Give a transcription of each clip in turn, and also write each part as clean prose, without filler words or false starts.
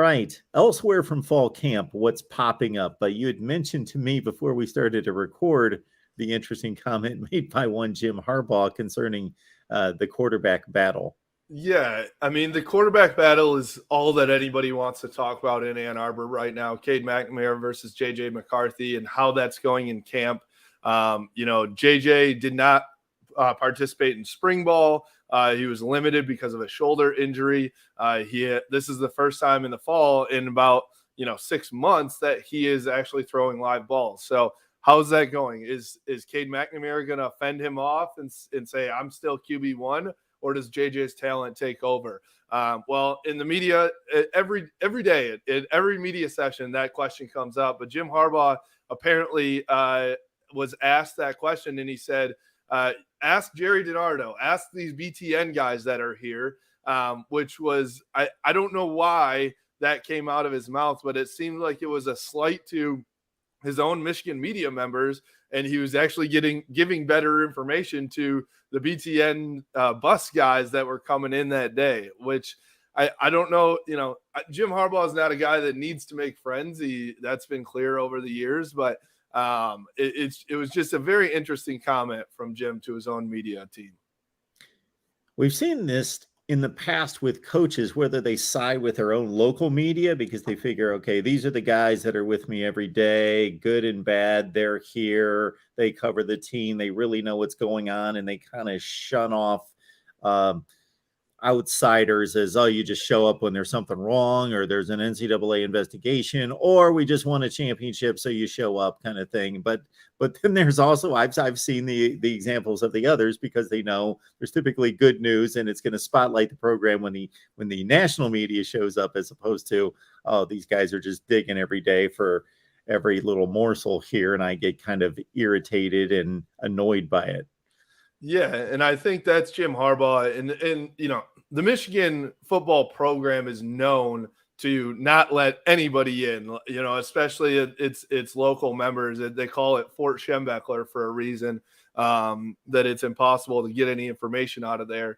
right. Elsewhere from fall camp, what's popping up? But you had mentioned to me before we started to record the interesting comment made by one Jim Harbaugh concerning the quarterback battle. Yeah, I mean, the quarterback battle is all that anybody wants to talk about in Ann Arbor right now. Cade McNamara versus JJ McCarthy and how that's going in camp. JJ did not participate in spring ball. He was limited because of a shoulder injury. This is the first time in the fall in about 6 months that he is actually throwing live balls. So how's that going? Is Cade McNamara going to fend him off and say I'm still QB1? Or does JJ's talent take over? Well, in the media, every day, in every media session, that question comes up. But Jim Harbaugh apparently was asked that question, and he said, ask Jerry DiNardo, ask these BTN guys that are here, which was, I don't know why that came out of his mouth, but it seemed like it was a slight to his own Michigan media members, and he was actually giving better information to the BTN bus guys that were coming in that day, which I don't know. Jim Harbaugh is not a guy that needs to make friends. That's been clear over the years, but it was just a very interesting comment from Jim to his own media team. We've seen this in the past with coaches, whether they side with their own local media because they figure, okay, these are the guys that are with me every day, good and bad. They're here. They cover the team. They really know what's going on. And they kind of shun off outsiders as, oh, you just show up when there's something wrong or there's an NCAA investigation or we just won a championship, so you show up kind of thing. But then there's also, I've seen the examples of the others because they know there's typically good news and it's going to spotlight the program when the national media shows up, as opposed to, oh, these guys are just digging every day for every little morsel here, and I get kind of irritated and annoyed by it. Yeah, and I think that's Jim Harbaugh, and the Michigan football program is known to not let anybody in, especially its local members. They call it Fort Schembechler for a reason, that it's impossible to get any information out of there.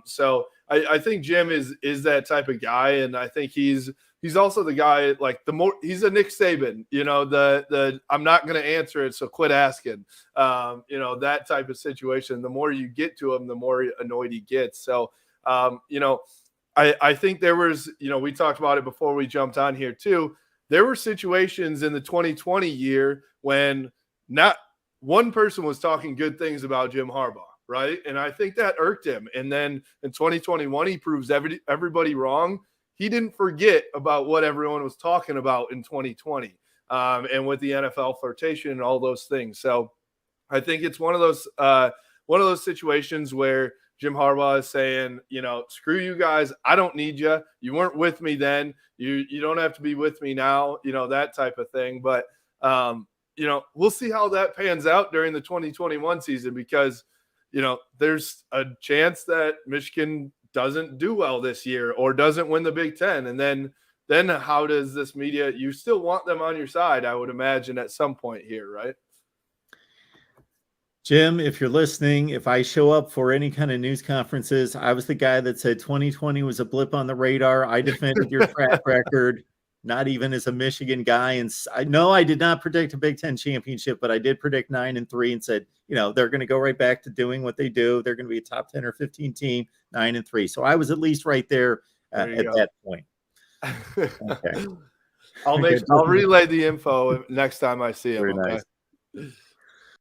So I think Jim is that type of guy, and I think he's also the guy, like, he's a Nick Saban, the I'm not going to answer it, so quit asking, that type of situation. The more you get to him, the more annoyed he gets. So, I think there was, we talked about it before we jumped on here too. There were situations in the 2020 year when not one person was talking good things about Jim Harbaugh, right? And I think that irked him. And then in 2021, he proves everybody wrong. He didn't forget about what everyone was talking about in 2020, and with the NFL flirtation and all those things. So I think it's one of those situations where Jim Harbaugh is saying, screw you guys. I don't need you. You weren't with me then. You don't have to be with me now, that type of thing. But, we'll see how that pans out during the 2021 season, because, there's a chance that Michigan doesn't do well this year or doesn't win the Big Ten. And then how does this media, you still want them on your side, I would imagine, at some point here, right? Jim, if you're listening, if I show up for any kind of news conferences, I was the guy that said 2020 was a blip on the radar. I defended your track record, not even as a Michigan guy. And I know I did not predict a Big Ten championship, but I did predict 9-3 and said, they're going to go right back to doing what they do. They're going to be a top 10 or 15 team, 9-3. So I was at least right there at that point. Okay. I'll relay the info next time I see him. Very okay? nice.